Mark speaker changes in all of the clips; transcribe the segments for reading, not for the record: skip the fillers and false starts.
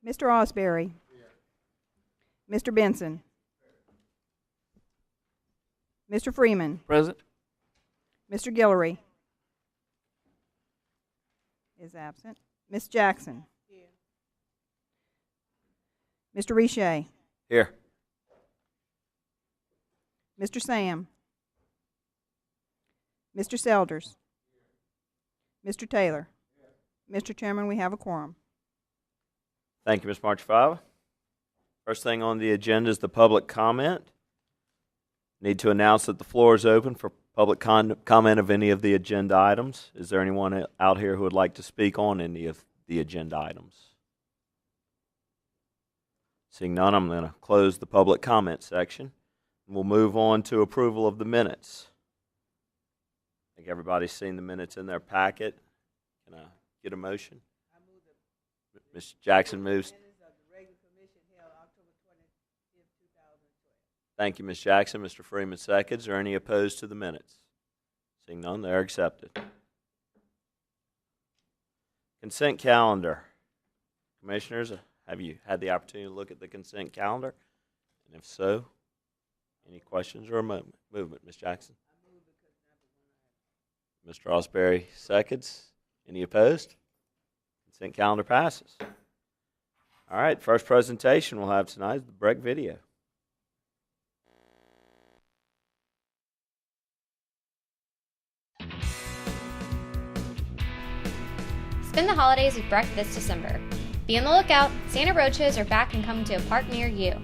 Speaker 1: Mr. Osbury. Mr. Benson. Mr. Freeman.
Speaker 2: Present.
Speaker 1: Mr. Guillory is absent. Ms. Jackson. Mr. Richey.
Speaker 2: Here.
Speaker 1: Mr. Sam. Mr. Selders. Mr. Taylor. Mr. Chairman, we have a quorum.
Speaker 2: Thank you, Ms. Marchifava. First thing on the agenda is the public comment. Need to announce that the floor is open for public comment of any of the agenda items. Is there anyone out here who would like to speak on any of the agenda items? Seeing none, I'm going to close the public comment section. We'll move on to approval of the minutes. I think everybody's seen the minutes in their packet. Can I get a motion? Ms. Jackson moves. Thank you, Ms. Jackson. Mr. Freeman seconds. Are any opposed to the minutes? Seeing none, they are accepted. Consent calendar. Commissioners, have you had the opportunity to look at the consent calendar? And if so, any questions or a movement? Ms. Jackson? Mr. Osbury seconds. Any opposed? Consent calendar passes. All right, first presentation we'll have tonight is the Breck video.
Speaker 3: Spend the holidays with Breck this December. Be on the lookout, Santa Roadshows are back and coming to a park near you.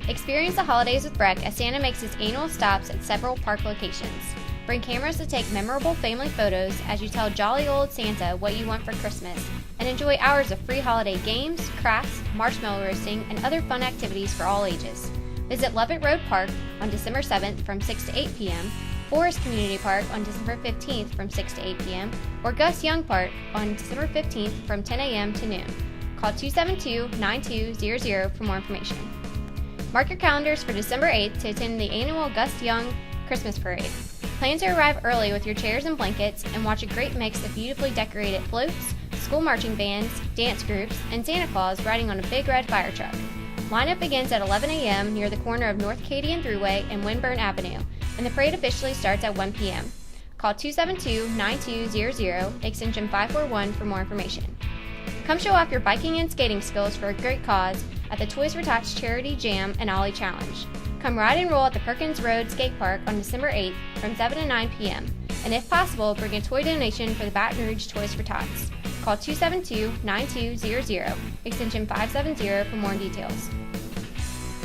Speaker 3: Experience the holidays with Breck as Santa makes his annual stops at several park locations. Bring cameras to take memorable family photos as you tell jolly old Santa what you want for Christmas, and enjoy hours of free holiday games, crafts, marshmallow roasting, and other fun activities for all ages. Visit Lovett Road Park on December 7th from 6 to 8 p.m., Forest Community Park on December 15th from 6 to 8 p.m., or Gus Young Park on December 15th from 10 a.m. to noon. Call 272-9200 for more information. Mark your calendars for December 8th to attend the annual Gus Young Christmas Parade. Plan to arrive early with your chairs and blankets and watch a great mix of beautifully decorated floats, school marching bands, dance groups, and Santa Claus riding on a big red fire truck. Lineup begins at 11 a.m. near the corner of North Acadian Thruway and Winburn Avenue, and the parade officially starts at 1 p.m. Call 272-9200, extension 541 for more information. Come show off your biking and skating skills for a great cause at the Toys for Tots Charity Jam and Ollie Challenge. Come ride and roll at the Perkins Road Skate Park on December 8th from 7 to 9 p.m. And if possible, bring a toy donation for the Baton Rouge Toys for Tots. Call 272-9200, extension 570 for more details.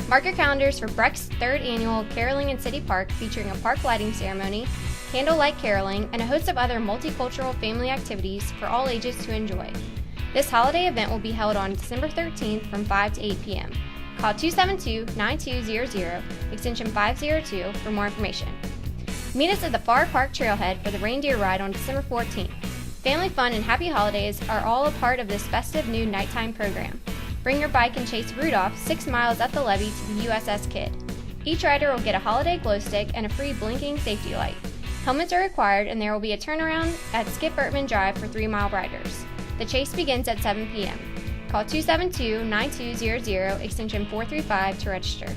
Speaker 3: Mark your calendars for Breck's 3rd annual Caroling in City Park, featuring a park lighting ceremony, candlelight caroling, and a host of other multicultural family activities for all ages to enjoy. This holiday event will be held on December 13th from 5 to 8 p.m. Call 272-9200, extension 502 for more information. Meet us at the Far Park Trailhead for the reindeer ride on December 14th. Family fun and happy holidays are all a part of this festive new nighttime program. Bring your bike and chase Rudolph 6 miles up the levee to the USS Kid. Each rider will get a holiday glow stick and a free blinking safety light. Helmets are required, and there will be a turnaround at Skip Burtman Drive for 3-mile riders. The chase begins at 7 p.m. Call 272-9200, extension 435 to register.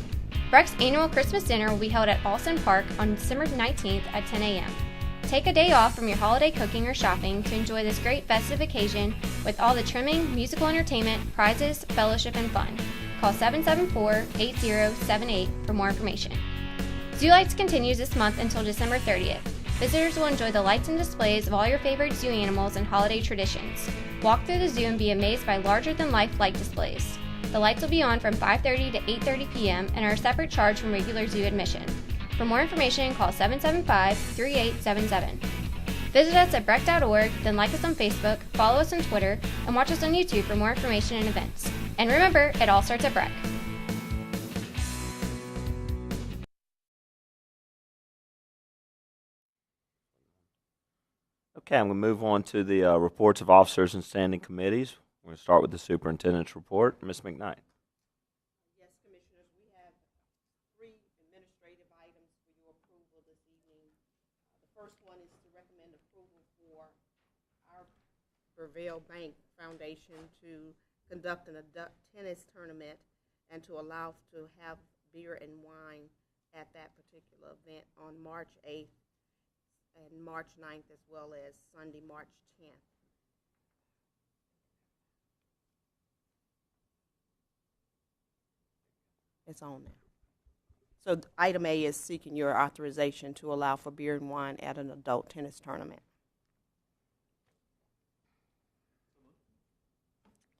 Speaker 3: Breck's annual Christmas dinner will be held at Alston Park on December 19th at 10 a.m. Take a day off from your holiday cooking or shopping to enjoy this great festive occasion with all the trimming, musical entertainment, prizes, fellowship, and fun. Call 774-8078 for more information. Zoo Lights continues this month until December 30th. Visitors will enjoy the lights and displays of all your favorite zoo animals and holiday traditions. Walk through the zoo and be amazed by larger-than-life light displays. The lights will be on from 5:30 to 8:30 p.m. and are a separate charge from regular zoo admission. For more information, call 775-3877. Visit us at breck.org, then like us on Facebook, follow us on Twitter, and watch us on YouTube for more information and events. And remember, it all starts at Breck.
Speaker 2: Okay, I'm going to move on to the reports of officers and standing committees. We're going to start with the superintendent's report. Ms. McKnight.
Speaker 4: Yes, Commissioners, we have 3 administrative items for your approval this evening. The first one is to recommend approval for our Burvell Bank Foundation to conduct an adult tennis tournament and to allow to have beer and wine at that particular event on March 8th and March 9th, as well as Sunday, March 10th. It's on there. So item A is seeking your authorization to allow for beer and wine at an adult tennis tournament.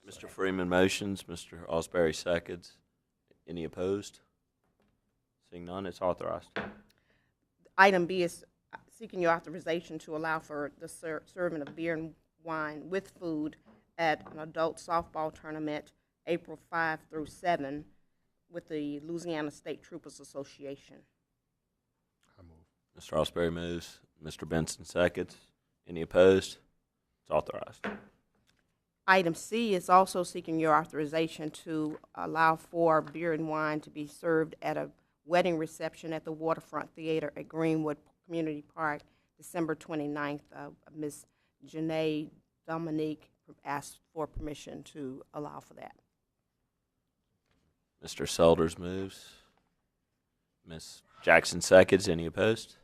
Speaker 2: Mr. Freeman motions, Mr. Osbury seconds. Any opposed? Seeing none, it's authorized.
Speaker 4: Item B is seeking your authorization to allow for the serving of beer and wine with food at an adult softball tournament April 5 through 7 with the Louisiana State Troopers Association.
Speaker 2: Mr. Osbury moves, Mr. Benson seconds. Any opposed? It's authorized.
Speaker 4: Item C is also seeking your authorization to allow for beer and wine to be served at a wedding reception at the Waterfront Theater at Greenwood Community Park, December 29th. Ms. Janae Dominique asked for permission to allow for that.
Speaker 2: Mr. Selders moves. Ms. Jackson seconds. Any opposed?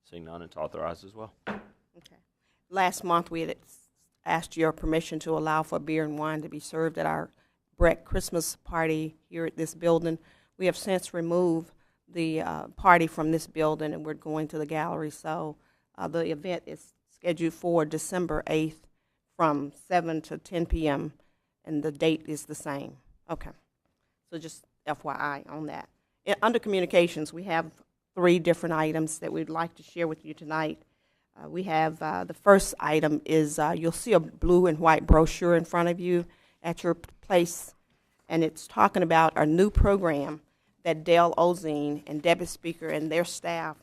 Speaker 2: Seeing none, it's authorized as well.
Speaker 4: Okay. Last month, we had asked your permission to allow for beer and wine to be served at our Breck Christmas party here at this building. We have since removed the party from this building, and we're going to the gallery. So the event is scheduled for December 8th from 7 to 10 p.m., and the date is the same. Okay. So just FYI on that. Under communications, we have 3 different items that we'd like to share with you tonight. We have the first item is you'll see a blue and white brochure in front of you at your place, and it's talking about our new program that Dale Ozine and Debbie Speaker and their staff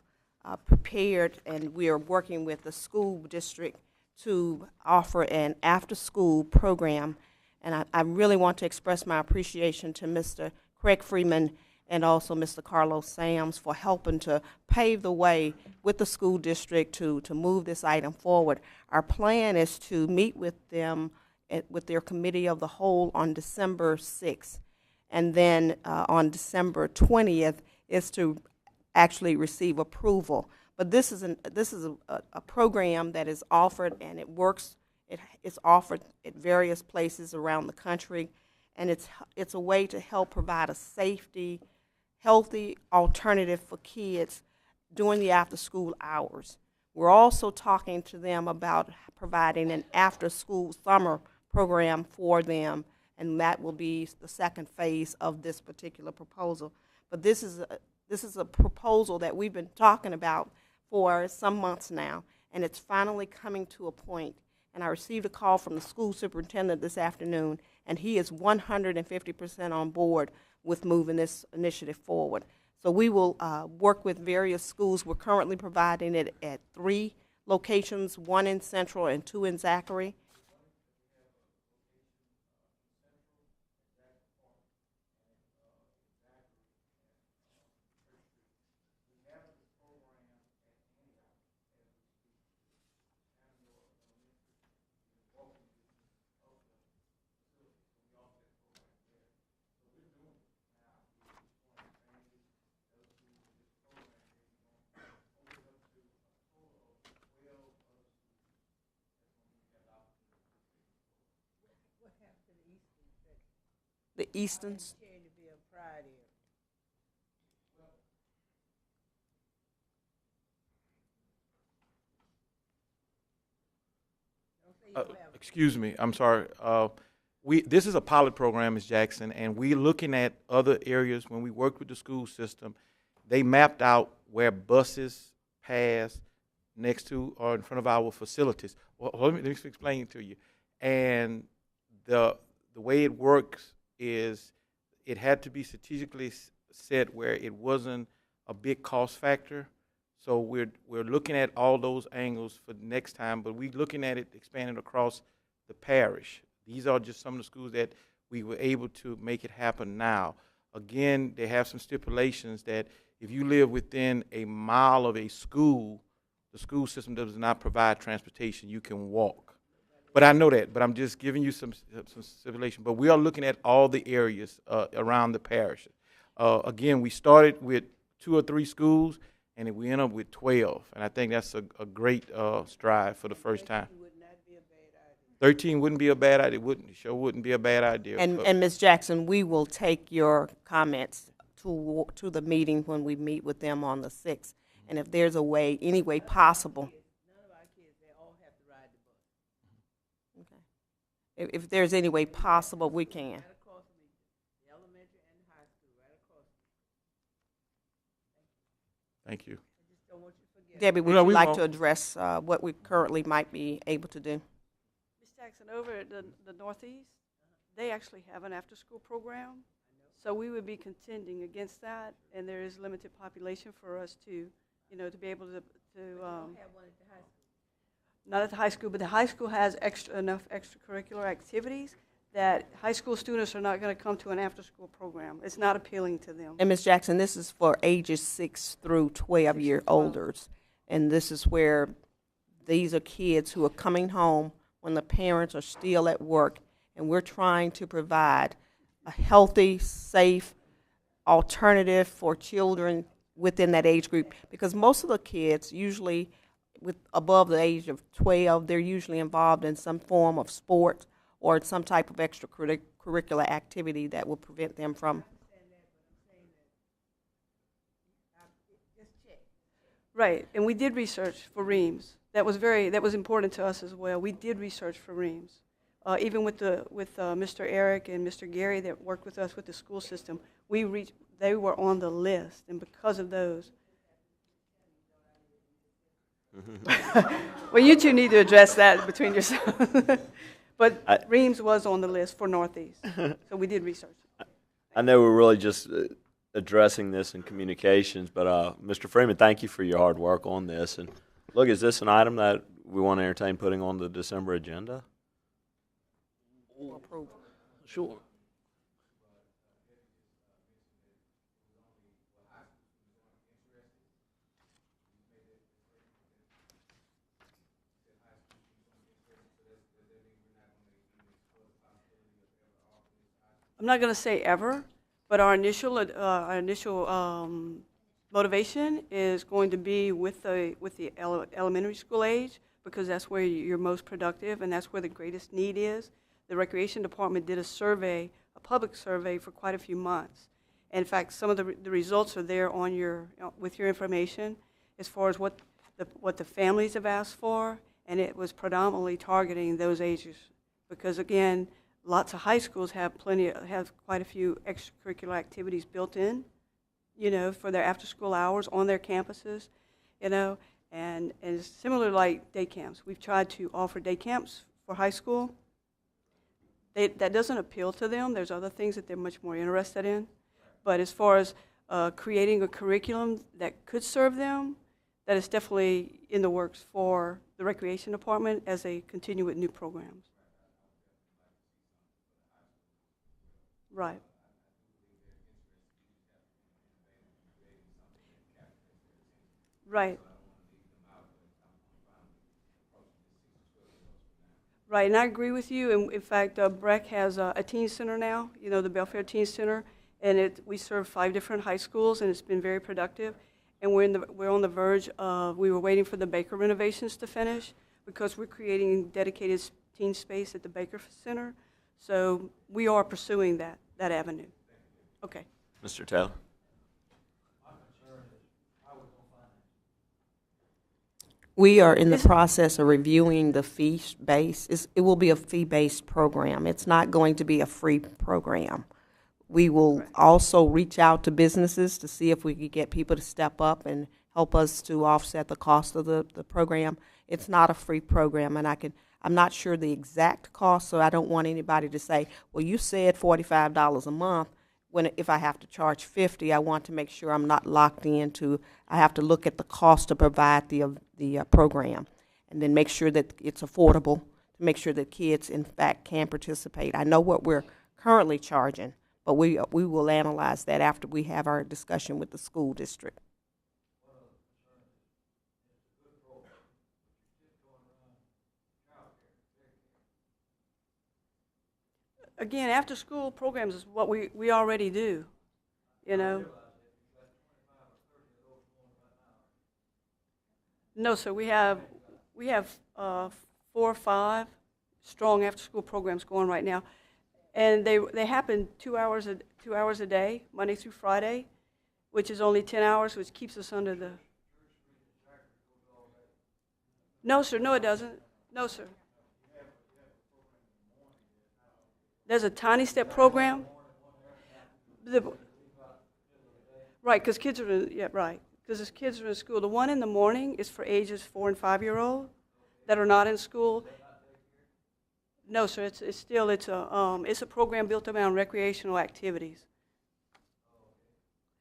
Speaker 4: prepared, and we are working with the school district to offer an after-school program. And I really want to express my appreciation to Mr. Craig Freeman and also Mr. Carlos Sams for helping to pave the way with the school district to move this item forward. Our plan is to meet with them, with their committee of the whole on December 6th. And then on December 20th is to actually receive approval. But this is a program that is offered, and it works. It's offered at various places around the country, and it's a way to help provide a healthy alternative for kids during the after-school hours. We're also talking to them about providing an after-school summer program for them, and that will be the second phase of this particular proposal. But this is a proposal that we've been talking about for some months now, and it's finally coming to a point. And I received a call from the school superintendent this afternoon, and he is 150% on board with moving this initiative forward. So we will work with various schools. We're currently providing it at 3 locations, 1 in Central and 2 in Zachary. The Eastons.
Speaker 5: Excuse me, I'm sorry. This is a pilot program, Ms. Jackson, and we're looking at other areas. When we worked with the school system, they mapped out where buses pass next to or in front of our facilities. Well, let me explain it to you. And the way it works is it had to be strategically set where it wasn't a big cost factor. So we're looking at all those angles for next time, but we're looking at it expanding across the parish. These are just some of the schools that we were able to make it happen now. Again, they have some stipulations that if you live within a mile of a school, the school system does not provide transportation. You can walk. But I know that, but I'm just giving you some stipulation. But we are looking at all the areas around the parish. Again, we started with 2 or 3 schools, and we end up with 12. And I think that's a great stride for the first time. 13 wouldn't be a bad idea. Sure wouldn't be a bad idea.
Speaker 4: And Ms. Jackson, we will take your comments to the meeting when we meet with them on the 6th. And if there's any way possible. Okay. If there's any way possible, we can.
Speaker 5: Thank you.
Speaker 4: Debbie, would
Speaker 5: No,
Speaker 4: you
Speaker 5: we
Speaker 4: like
Speaker 5: won't.
Speaker 4: to address what we currently might be able to do?
Speaker 6: Ms. Jackson, over at the Northeast, they actually have an after-school program. So we would be contending against that, and there is limited population for us to, to be able to not at the high school, but the high school has enough extracurricular activities that high school students are not going to come to an after-school program. It's not appealing to them.
Speaker 4: And Ms. Jackson, this is for ages 6 through 12-year-olders. And this is where these are kids who are coming home when the parents are still at work, and we're trying to provide a healthy, safe alternative for children within that age group. Because most of the kids, usually above the age of 12, they're usually involved in some form of sport or some type of extracurricular activity that will prevent them from.
Speaker 6: Right, and we did research for Reams. That was important to us as well. We did research for Reams. Even with Mr. Eric and Mr. Gary that worked with us with the school system, they were on the list, and because of those. Well, you two need to address that between yourselves. But Reams was on the list for Northeast, so we did research.
Speaker 2: I know we're really just addressing this in communications, but Mr. Freeman, thank you for your hard work on this. And look, is this an item that we want to entertain putting on the December agenda?
Speaker 4: Approve.
Speaker 2: Sure.
Speaker 6: I'm not going to say ever, but our initial motivation is going to be with the elementary school age, because that's where you're most productive and that's where the greatest need is. The Recreation Department did a public survey for quite a few months. And in fact, some of the results are there on with your information as far as what the families have asked for, and it was predominantly targeting those ages, because again, lots of high schools have quite a few extracurricular activities built in, for their after-school hours on their campuses, and it's similar like day camps. We've tried to offer day camps for high school. That doesn't appeal to them. There's other things that they're much more interested in. But as far as creating a curriculum that could serve them, that is definitely in the works for the Recreation Department as they continue with new programs. Right. Right. Right, and I agree with you. And in fact, BREC has a teen center now, the Belfair Teen Center, and we serve 5 different high schools, and it's been very productive. And we're on the verge of, we were waiting for the Baker renovations to finish, because we're creating dedicated teen space at the Baker Center. So we are pursuing that avenue. Okay.
Speaker 2: Mr. Taylor?
Speaker 4: We are in the process of reviewing the fee base. It will be a fee-based program. It's not going to be a free program. We will also reach out to businesses to see if we could get people to step up and help us to offset the cost of the program. It's not a free program, and I'm not sure the exact cost, so I don't want anybody to say, well, you said $45 a month. If I have to charge $50, I want to make sure I'm not locked into. I have to look at the cost to provide the program, and then make sure that it's affordable, to make sure that kids, in fact, can participate. I know what we're currently charging, but we will analyze that after we have our discussion with the school district.
Speaker 6: again, after-school programs is what we already do, you know. No, sir, we have 4 or 5 strong after-school programs going right now, and they happen 2 hours a day, Monday through Friday, which is only 10 hours, which keeps us under the. No, sir, no, it doesn't. No, sir. There's a Tiny Step program. Right, because kids are right. Because kids are in school. The one in the morning is for ages 4 and 5-year-old that are not in school. No, sir. It's a program built around recreational activities.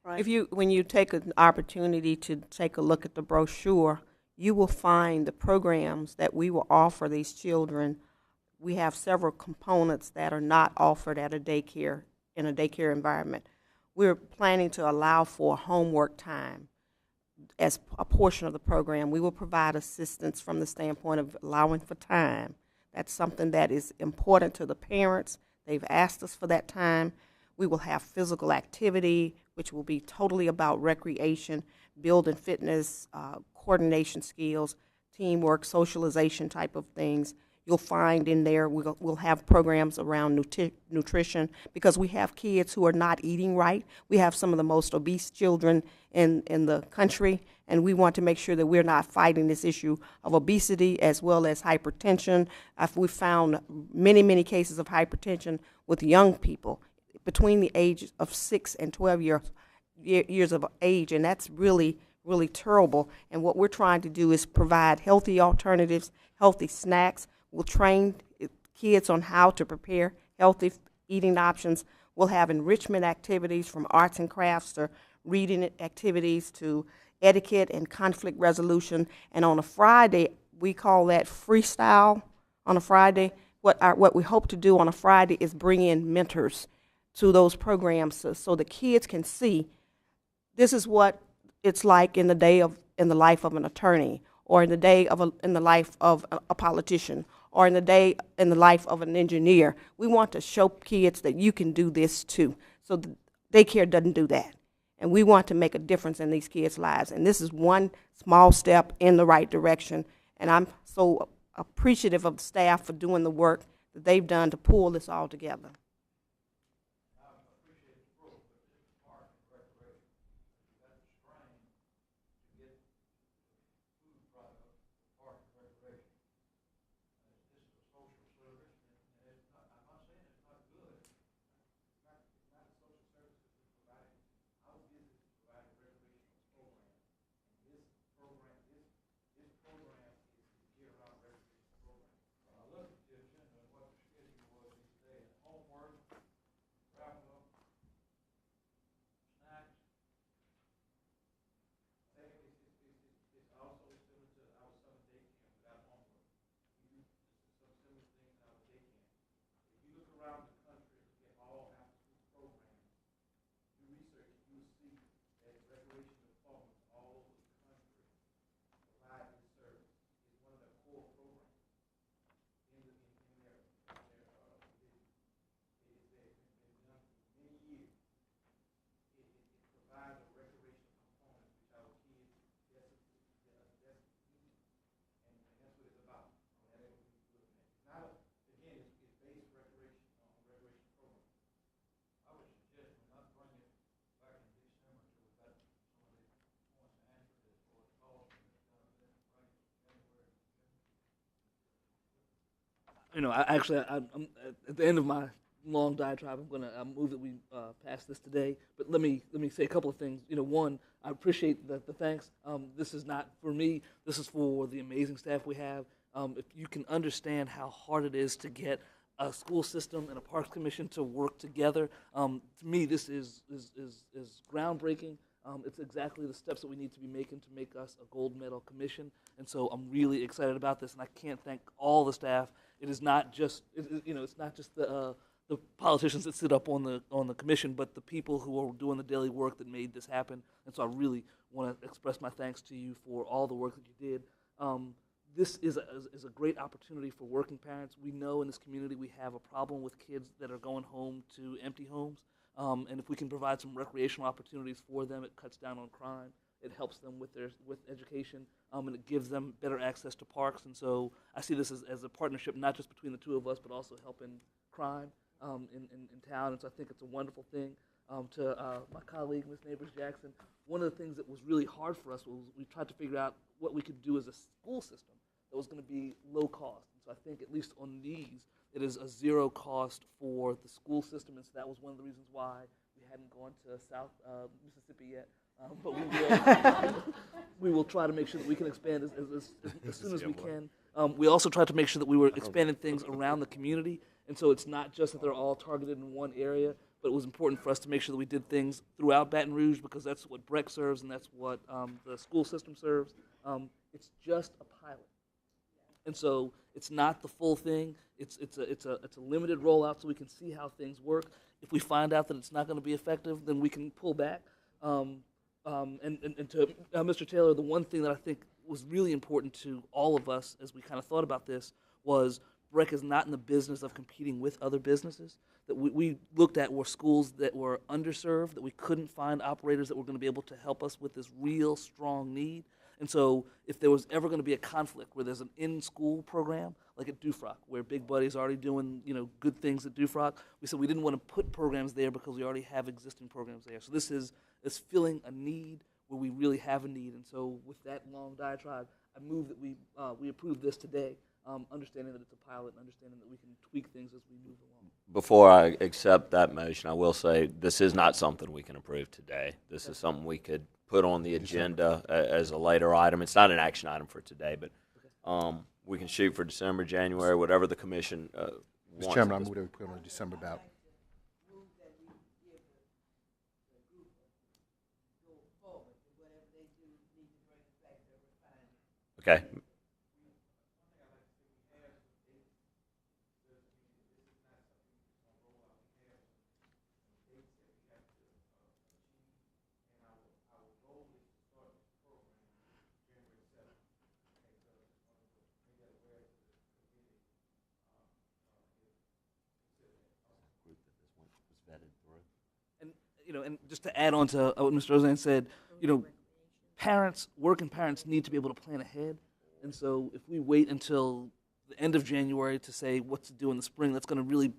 Speaker 6: Right.
Speaker 4: When you take an opportunity to take a look at the brochure, you will find the programs that we will offer these children. We have several components that are not offered at a daycare, in a daycare environment. We're planning to allow for homework time as a portion of the program. We will provide assistance from the standpoint of allowing for time. That's something that is important to the parents. They've asked us for that time. We will have physical activity, which will be totally about recreation, building fitness, coordination skills, teamwork, socialization type of things. You'll find in there we'll have programs around nutrition, because we have kids who are not eating right. We have some of the most obese children in the country, and we want to make sure that we're not fighting this issue of obesity as well as hypertension. We've found many, many cases of hypertension with young people between the ages of 6 and 12 years of age, and that's really, really terrible. And what we're trying to do is provide healthy alternatives, healthy snacks. We'll train kids on how to prepare healthy eating options. We'll have enrichment activities from arts and crafts to reading activities to etiquette and conflict resolution. And on a Friday, we call that freestyle on a Friday. What we hope to do on a Friday is bring in mentors to those programs so the kids can see this is what it's like in the life of an attorney, or in the life of a politician, or in the life of an engineer. We want to show kids that you can do this too. So the daycare doesn't do that. And we want to make a difference in these kids' lives. And this is one small step in the right direction. And I'm so appreciative of the staff for doing the work that they've done to pull this all together.
Speaker 7: I'm at the end of my long diatribe. I'm going to move that we pass this today. But let me say a couple of things. One, I appreciate the thanks. This is not for me. This is for the amazing staff we have. If you can understand how hard it is to get a school system and a parks commission to work together, to me this is groundbreaking. It's exactly the steps that we need to be making to make us a gold medal commission. And so I'm really excited about this, and I can't thank all the staff. It is not just it's not just the politicians that sit up on the commission, but the people who are doing the daily work that made this happen. And so I really want to express my thanks to you for all the work that you did. this is a great opportunity for working parents. We know in this community we have a problem with kids that are going home to empty homes. And if we can provide some recreational opportunities for them, it cuts down on crime. It helps them with education, and it gives them better access to parks. And so I see this as a partnership, not just between the two of us, but also helping crime in town. And so I think it's a wonderful thing. To my colleague, Ms. Neighbors Jackson, one of the things that was really hard for us was we tried to figure out what we could do as a school system that was going to be low cost. And so I think at least on these, it is a zero cost for the school system, and so that was one of the reasons why we hadn't gone to South Mississippi yet. But we will try to make sure that we can expand as soon as we can. We also tried to make sure that we were expanding things around the community, and so it's not just that they're all targeted in one area, but it was important for us to make sure that we did things throughout Baton Rouge because that's what BREC serves and that's what the school system serves. It's just a pilot. And so it's not the full thing. It's a limited rollout so we can see how things work. If we find out that it's not going to be effective, then we can pull back. And to Mr. Taylor, the one thing that I think was really important to all of us as we kind of thought about this was BREC is not in the business of competing with other businesses. That we looked at were schools that were underserved, that we couldn't find operators that were going to be able to help us with this real strong need. And so if there was ever going to be a conflict where there's an in-school program, like at Dufrock, where Big Buddy's already doing good things at Dufrock, we said we didn't want to put programs there because we already have existing programs there. So this is filling a need where we really have a need. And so with that long diatribe, I move that we approve this today, understanding that it's a pilot and understanding that we can tweak things as we move along.
Speaker 2: Before I accept that motion, I will say this is not something we can approve today. This is something we could put on the agenda as a later item. It's not an action item for today, but we can shoot for December, January, whatever the commission wants.
Speaker 8: Mr. Chairman, I move that we put it on the December ballot.
Speaker 2: Okay.
Speaker 7: And just to add on to what Mr. Roseanne said, working parents need to be able to plan ahead. And so if we wait until the end of January to say what to do in the spring, that's going to really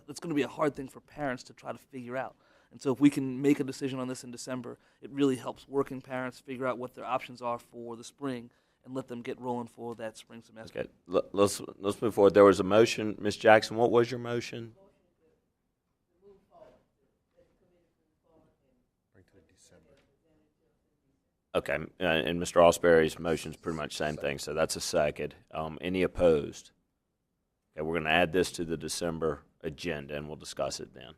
Speaker 7: that's going to be a hard thing for parents to try to figure out. And so if we can make a decision on this in December, it really helps working parents figure out what their options are for the spring and let them get rolling for that spring semester.
Speaker 2: Okay, let's move forward. There was a motion. Ms. Jackson, what was your motion? Okay, and Mr. Osbury's motion is pretty much the same thing, so that's a second. Any opposed? Okay, we're going to add this to the December agenda, and we'll discuss it then.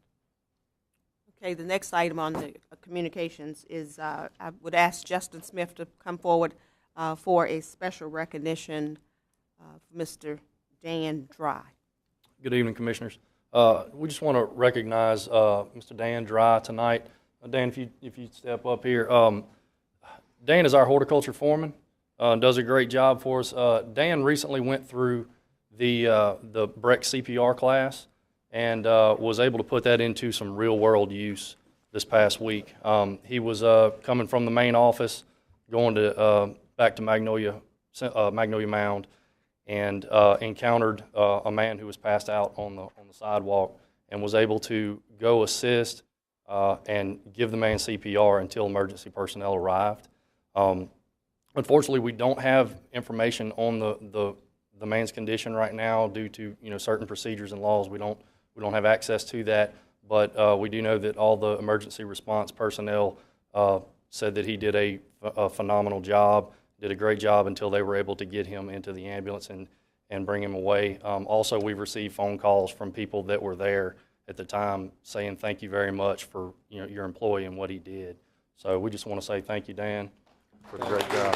Speaker 4: Okay, the next item on the communications is I would ask Justin Smith to come forward for a special recognition for Mr. Dan Dry.
Speaker 9: Good evening, Commissioners. We just want to recognize Mr. Dan Dry tonight. Dan, if you step up here. Dan is our horticulture foreman, does a great job for us. Dan recently went through the BREC CPR class and was able to put that into some real-world use this past week. He was coming from the main office, going to back to Magnolia Mound, and encountered a man who was passed out on the sidewalk and was able to go assist and give the man CPR until emergency personnel arrived. Unfortunately, we don't have information on the man's condition right now due to certain procedures and laws. We don't have access to that, but we do know that all the emergency response personnel said that he did a phenomenal job, did a great job until they were able to get him into the ambulance and bring him away. Also, we've received phone calls from people that were there at the time saying thank you very much for your employee and what he did. So we just want to say thank you, Dan, for the great job.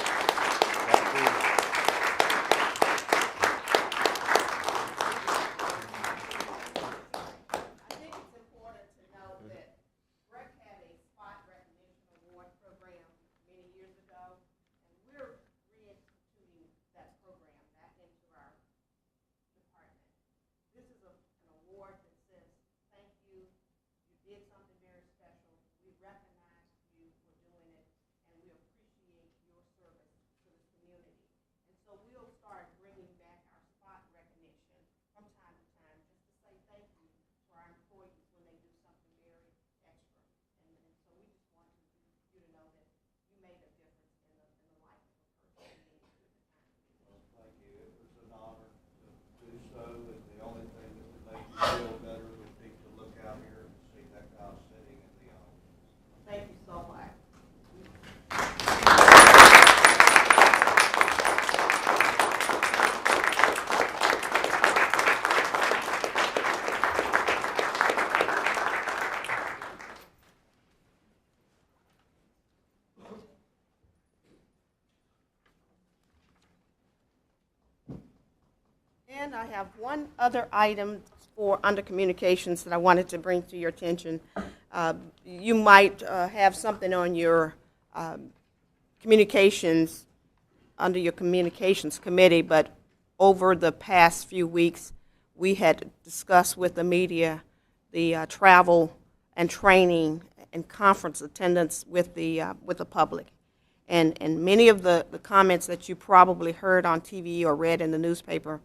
Speaker 4: And I have one other item for under communications that I wanted to bring to your attention. You might have something on your communications, under your communications committee, but over the past few weeks, we had discussed with the media the travel and training and conference attendance with the public. And many of the comments that you probably heard on TV or read in the newspaper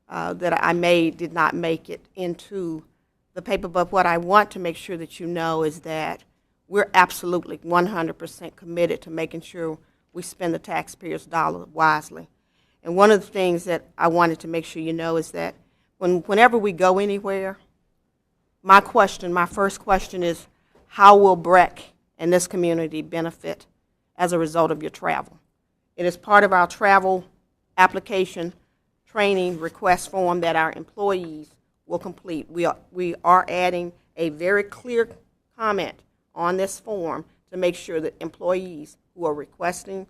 Speaker 4: that I made did not make it into the paper. But what I want to make sure that you know is that we're absolutely 100% committed to making sure we spend the taxpayers' dollar wisely. And one of the things that I wanted to make sure you know is that whenever we go anywhere, my first question is, how will BREC and this community benefit as a result of your travel? It is part of our travel application training request form that our employees will complete. We are adding a very clear comment on this form to make sure that employees who are requesting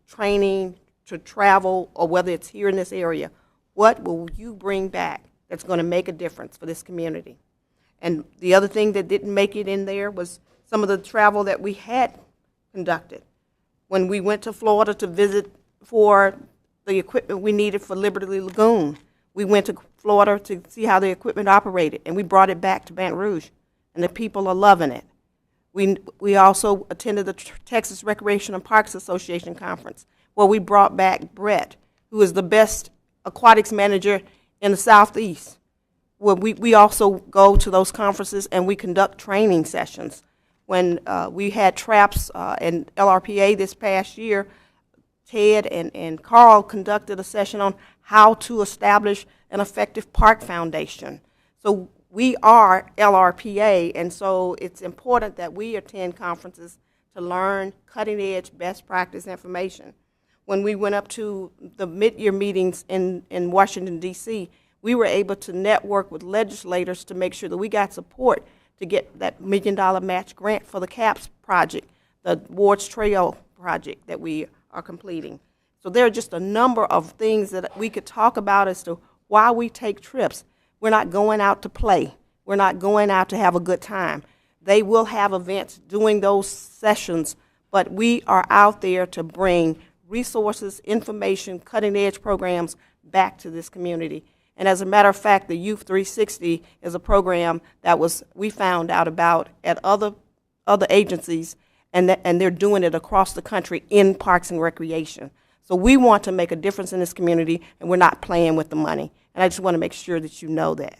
Speaker 4: training to travel, or whether it's here in this area, what will you bring back that's going to make a difference for this community? And the other thing that didn't make it in there was some of the travel that we had conducted. When we went to Florida to visit for the equipment we needed for Liberty Lagoon, we went to Florida to see how the equipment operated, and we brought it back to Baton Rouge, and the people are loving it. We also attended the Texas Recreation and Parks Association conference, where we brought back Brett, who is the best aquatics manager in the Southeast. Well, we also go to those conferences and we conduct training sessions. When we had TRAPS and LRPA this past year, Ted and Carl conducted a session on how to establish an effective park foundation. So we are LRPA, and so it's important that we attend conferences to learn cutting-edge best practice information. When we went up to the mid-year meetings in Washington, D.C., we were able to network with legislators to make sure that we got support to get that $1 million match grant for the CAPS project, the Ward's Trail project that we are completing. So there are just a number of things that we could talk about as to why we take trips. We're not going out to play. We're not going out to have a good time. They will have events during those sessions, but we are out there to bring resources, information, cutting-edge programs back to this community. And as a matter of fact, the Youth 360 is a program that we found out about at other agencies, and they're doing it across the country in parks and recreation. So we want to make a difference in this community, and we're not playing with the money. And I just want to make sure that you know that.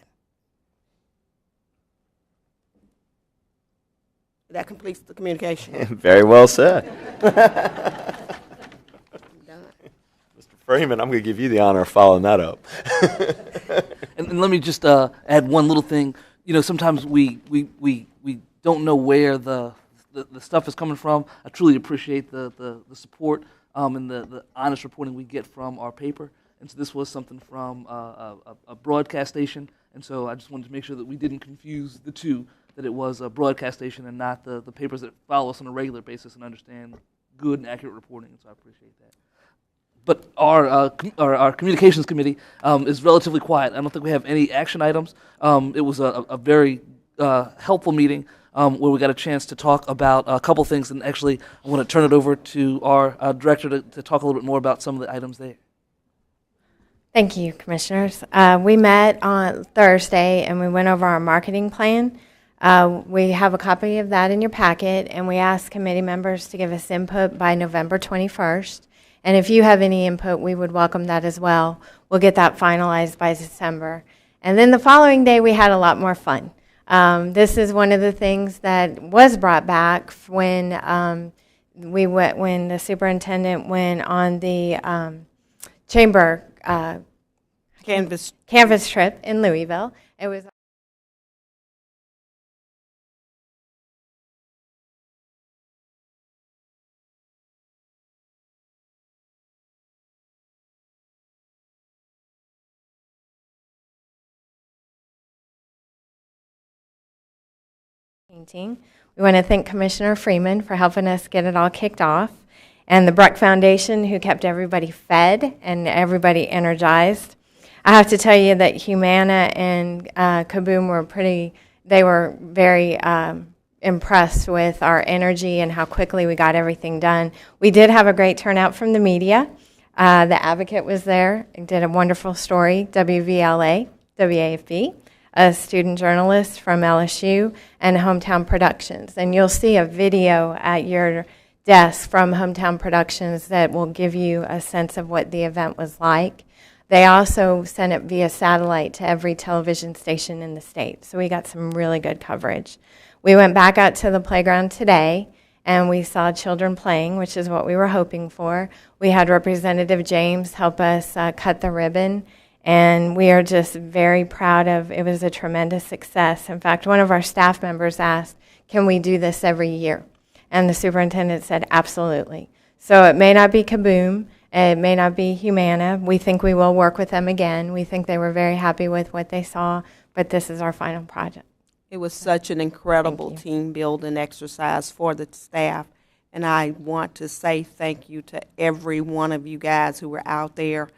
Speaker 4: That completes the communication.
Speaker 2: Very well said. Mr. Freeman, I'm going to give you the honor of following that up.
Speaker 7: And let me just add one little thing. You know, sometimes we don't know where the stuff is coming from. I truly appreciate the support and the honest reporting we get from our paper. And so this was something from a broadcast station. And so I just wanted to make sure that we didn't confuse the two, that it was a broadcast station and not the papers that follow us on a regular basis and understand good and accurate reporting. And so I appreciate that. But our communications committee is relatively quiet. I don't think we have any action items. It was a very helpful meeting where we got a chance to talk about a couple things. And actually, I want to turn it over to our director to talk a little bit more about some of the items there.
Speaker 10: Thank you, Commissioners. We met on Thursday and we went over our marketing plan. We have a copy of that in your packet, and we asked committee members to give us input by November 21st. And if you have any input, we would welcome that as well. We'll get that finalized by December. And then the following day, we had a lot more fun. This is one of the things that was brought back when when the superintendent went on the chamber canvas trip in Louisville. It was painting. We want to thank Commissioner Freeman for helping us get it all kicked off, and the Bruck Foundation, who kept everybody fed and everybody energized. I have to tell you that Humana and Kaboom they were very impressed with our energy and how quickly we got everything done. We did have a great turnout from the media. The Advocate was there and did a wonderful story, WVLA, WAFB, a student journalist from LSU, and Hometown Productions. And you'll see a video at your desk from Hometown Productions that will give you a sense of what the event was like. They also sent it via satellite to every television station in the state, so we got some really good coverage. We went back out to the playground today, and we saw children playing, which is what we were hoping for. We had Representative James help us cut the ribbon, and we are just very proud of it. Was a tremendous success. In fact, one of our staff members asked, can we do this every year? And the superintendent said, absolutely. So it may not be Kaboom, it may not be Humana. We think we will work with them again. We think they were very happy with what they saw, but this is our final project.
Speaker 4: It was such an incredible team building exercise for the staff, and I want to say thank you to every one of you guys who were out there.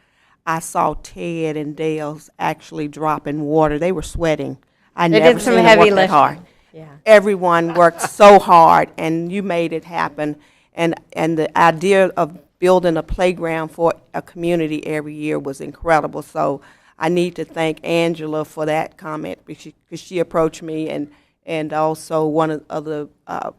Speaker 4: I saw Ted and Dale's actually dropping water. They were sweating. I
Speaker 10: They
Speaker 4: never
Speaker 10: did some
Speaker 4: seen them
Speaker 10: heavy
Speaker 4: work that hard.
Speaker 10: lifting. Yeah.
Speaker 4: Everyone worked so hard, and you made it happen. And the idea of building a playground for a community every year was incredible. So I need to thank Angela for that comment, because she approached me, and also one of the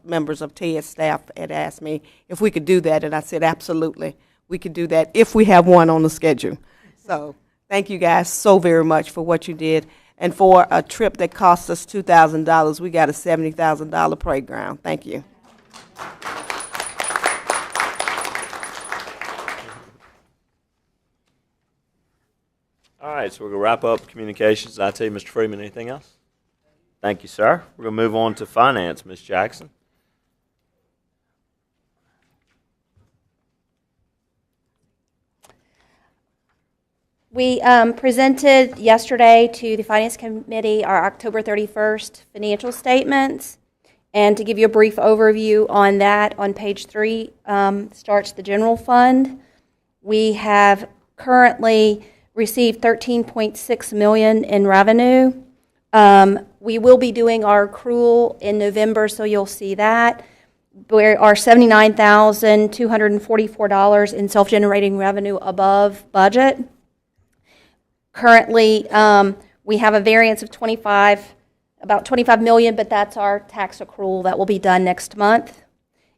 Speaker 4: members of TED's staff had asked me if we could do that, and I said absolutely, we could do that if we have one on the schedule. So thank you guys so very much for what you did. And for a trip that cost us $2,000, we got a $70,000 playground. Thank you.
Speaker 2: All right, so we're going to wrap up communications. I tell you, Mr. Freeman, anything else? Thank you, sir. We're going to move on to finance, Ms. Jackson.
Speaker 11: We presented yesterday to the Finance Committee our October 31st financial statements. And to give you a brief overview on that, on page 3 starts the general fund. We have currently received $13.6 million in revenue. We will be doing our accrual in November, so you'll see that. There are $79,244 in self-generating revenue above budget. Currently, we have a variance of about $25 million, but that's our tax accrual that will be done next month.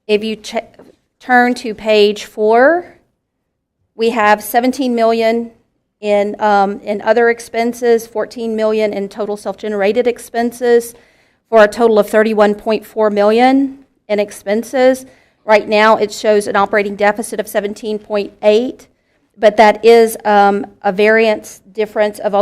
Speaker 11: If you turn to page 4, we have $17 million in other expenses, $14 million in total self-generated expenses, for a total of $31.4 million in expenses. Right now, it shows an operating deficit of 17.8. But that is a variance difference of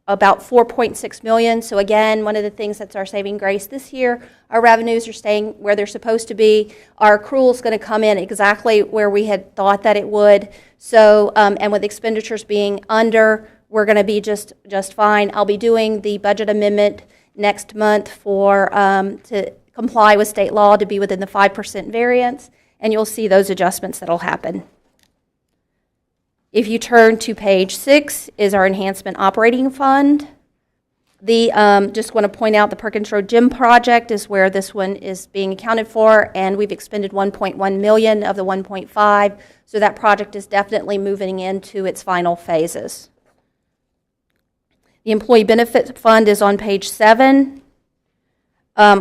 Speaker 11: about $4.6 million. So again, one of the things that's our saving grace this year, our revenues are staying where they're supposed to be. Our accrual is going to come in exactly where we had thought that it would. So, and with expenditures being under, we're going to be just fine. I'll be doing the budget amendment next month to comply with state law to be within the 5% variance, and you'll see those adjustments that'll happen. If you turn to page 6 is our enhancement operating fund. Just want to point out the Perkins Road Gym project is where this one is being accounted for, and we've expended $1.1 million of the $1.5, so that project is definitely moving into its final phases. The employee benefit fund is on page 7.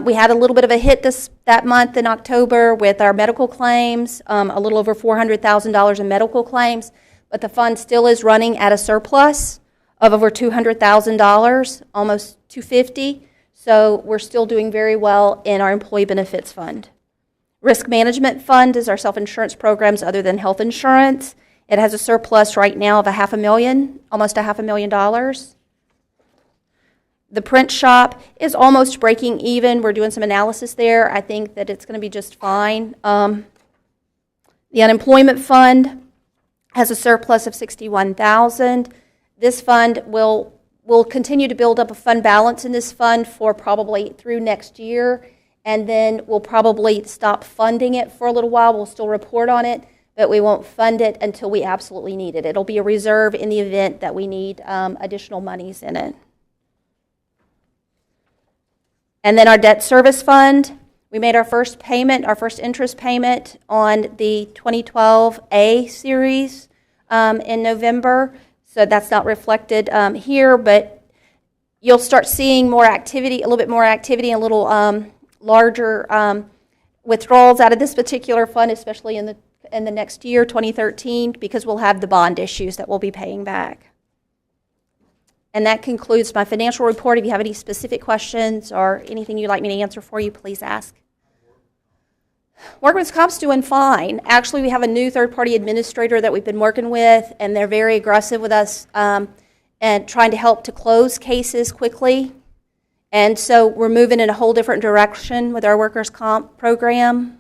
Speaker 11: We had a little bit of a hit that month in October with our medical claims, a little over $400,000 in medical claims. But the fund still is running at a surplus of over $200,000, almost $250,000. So we're still doing very well in our employee benefits fund. Risk management fund is our self-insurance programs other than health insurance. It has a surplus right now of $500,000, almost $500,000. The print shop is almost breaking even. We're doing some analysis there. I think that it's going to be just fine. The unemployment fund has a surplus of $61,000. This fund will continue to build up a fund balance in this fund for probably through next year, and then we'll probably stop funding it for a little while. We'll still report on it, but we won't fund it until we absolutely need it. It'll be a reserve in the event that we need additional monies in it. And then our debt service fund, we made our first payment, our first interest payment on the 2012 A series in November. So that's not reflected here, but you'll start seeing more activity, a little bit more activity, a little larger withdrawals out of this particular fund, especially in the next year, 2013, because we'll have the bond issues that we'll be paying back. And that concludes my financial report. If you have any specific questions or anything you'd like me to answer for you, please ask. Workman's Comp's doing fine. Actually, we have a new third-party administrator that we've been working with, and they're very aggressive with us and trying to help to close cases quickly. And so we're moving in a whole different direction with our workers' comp program.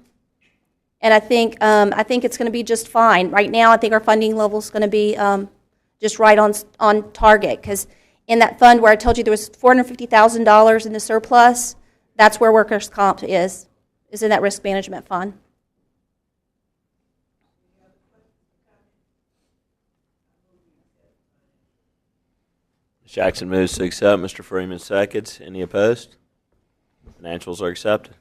Speaker 11: And I think it's going to be just fine. Right now, I think our funding level is going to be just right on target, because in that fund where I told you there was $450,000 in the surplus, that's where workers' comp is in that risk management fund.
Speaker 2: Ms. Jackson moves to accept. Mr. Freeman seconds. Any opposed? Financials are accepted.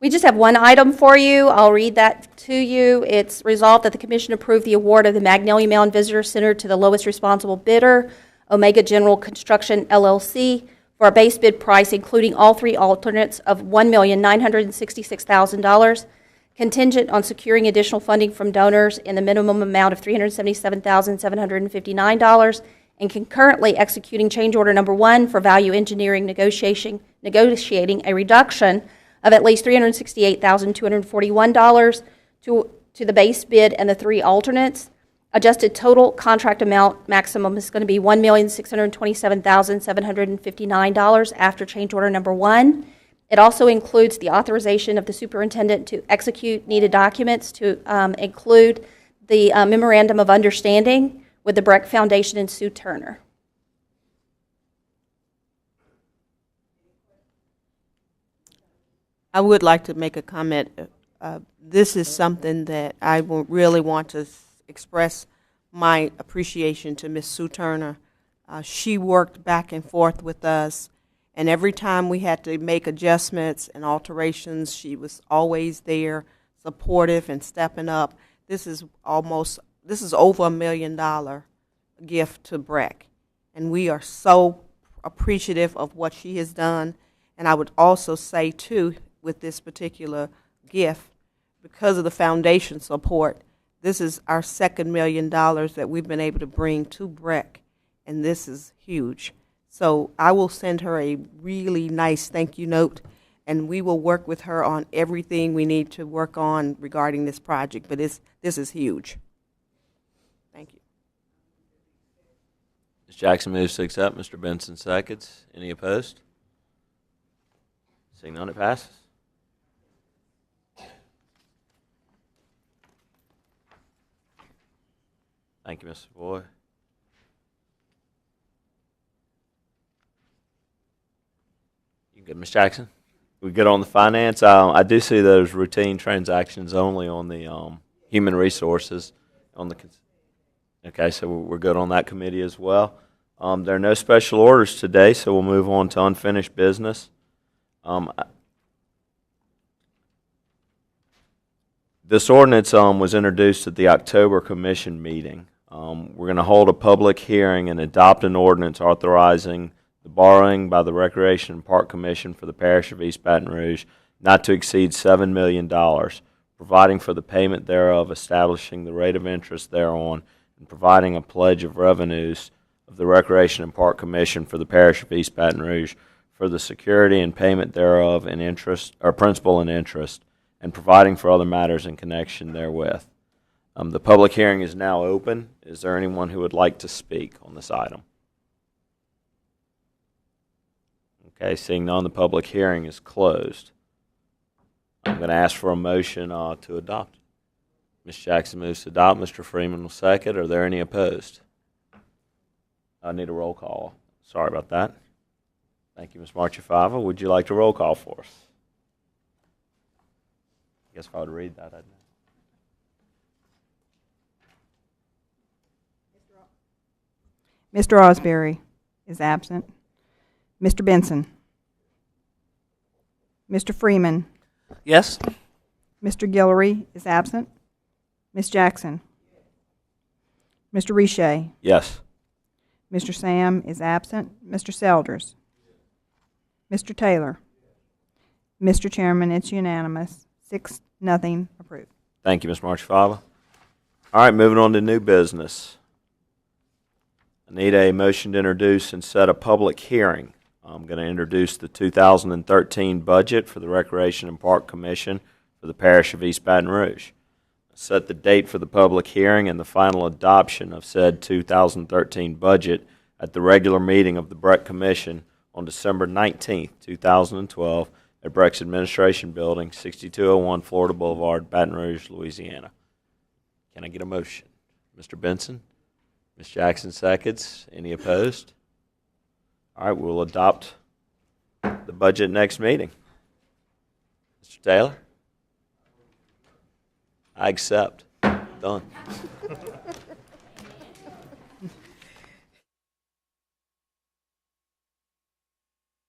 Speaker 11: We just have one item for you. I'll read that to you. It's resolved that the Commission approve the award of the Magnolia Mound Visitor Center to the lowest responsible bidder, Omega General Construction, LLC, for a base bid price, including all three alternates, of $1,966,000, contingent on securing additional funding from donors in the minimum amount of $377,759, and concurrently executing change order number 1 for value engineering negotiating a reduction of at least $368,241 to the base bid and the three alternates. Adjusted total contract amount maximum is going to be $1,627,759 after change order number 1. It also includes the authorization of the superintendent to execute needed documents to include the memorandum of understanding with the Breck Foundation and Sue Turner.
Speaker 4: I would like to make a comment. This is something that I really want to express my appreciation to Ms. Sue Turner. She worked back and forth with us, and every time we had to make adjustments and alterations, she was always there, supportive and stepping up. This is over $1 million gift to Breck, and we are so appreciative of what she has done. And I would also say, too, with this particular gift, because of the foundation support, this is our second $1 million that we've been able to bring to Breck, and this is huge. So I will send her a really nice thank you note, and we will work with her on everything we need to work on regarding this project, but this is huge. Thank you.
Speaker 2: Ms. Jackson moves to accept. Mr. Benson seconds. Any opposed? Seeing none, it passes. Thank you, Mr. Boyd. You good, Ms. Jackson? We good on the finance? I do see those routine transactions only on the human resources. Okay, so we're good on that committee as well. There are no special orders today, so we'll move on to unfinished business. This ordinance was introduced at the October Commission meeting. We're going to hold a public hearing and adopt an ordinance authorizing the borrowing by the Recreation and Park Commission for the Parish of East Baton Rouge not to exceed $7 million, providing for the payment thereof, establishing the rate of interest thereon, and providing a pledge of revenues of the Recreation and Park Commission for the Parish of East Baton Rouge for the security and payment thereof in interest, or principal and interest, and providing for other matters in connection therewith. The public hearing is now open. Is there anyone who would like to speak on this item? Okay, seeing none, the public hearing is closed. I'm going to ask for a motion to adopt. Ms. Jackson moves to adopt. Mr. Freeman will second. Are there any opposed? I need a roll call. Sorry about that. Thank you, Ms. Marchifava. Would you like to roll call for us? Guess if I would read that, I'd know.
Speaker 1: Mr. Osbury is absent. Mr. Benson. Mr. Freeman.
Speaker 7: Yes.
Speaker 1: Mr. Guillory is absent. Ms. Jackson. Mr. Riche.
Speaker 2: Yes.
Speaker 1: Mr. Sam is absent. Mr. Selders. Mr. Taylor. Mr. Chairman, it's unanimous. 6-0 approved.
Speaker 2: Thank you, Ms. Marchifava. All right, moving on to new business. I need a motion to introduce and set a public hearing. I'm going to introduce the 2013 budget for the Recreation and Park Commission for the Parish of East Baton Rouge. Set the date for the public hearing and the final adoption of said 2013 budget at the regular meeting of the Breck Commission on December 19th, 2012 at Breck's Administration Building, 6201 Florida Boulevard, Baton Rouge, Louisiana. Can I get a motion? Mr. Benson? Ms. Jackson seconds. Any opposed? All right, we'll adopt the budget next meeting. Mr. Taylor? I accept. Done.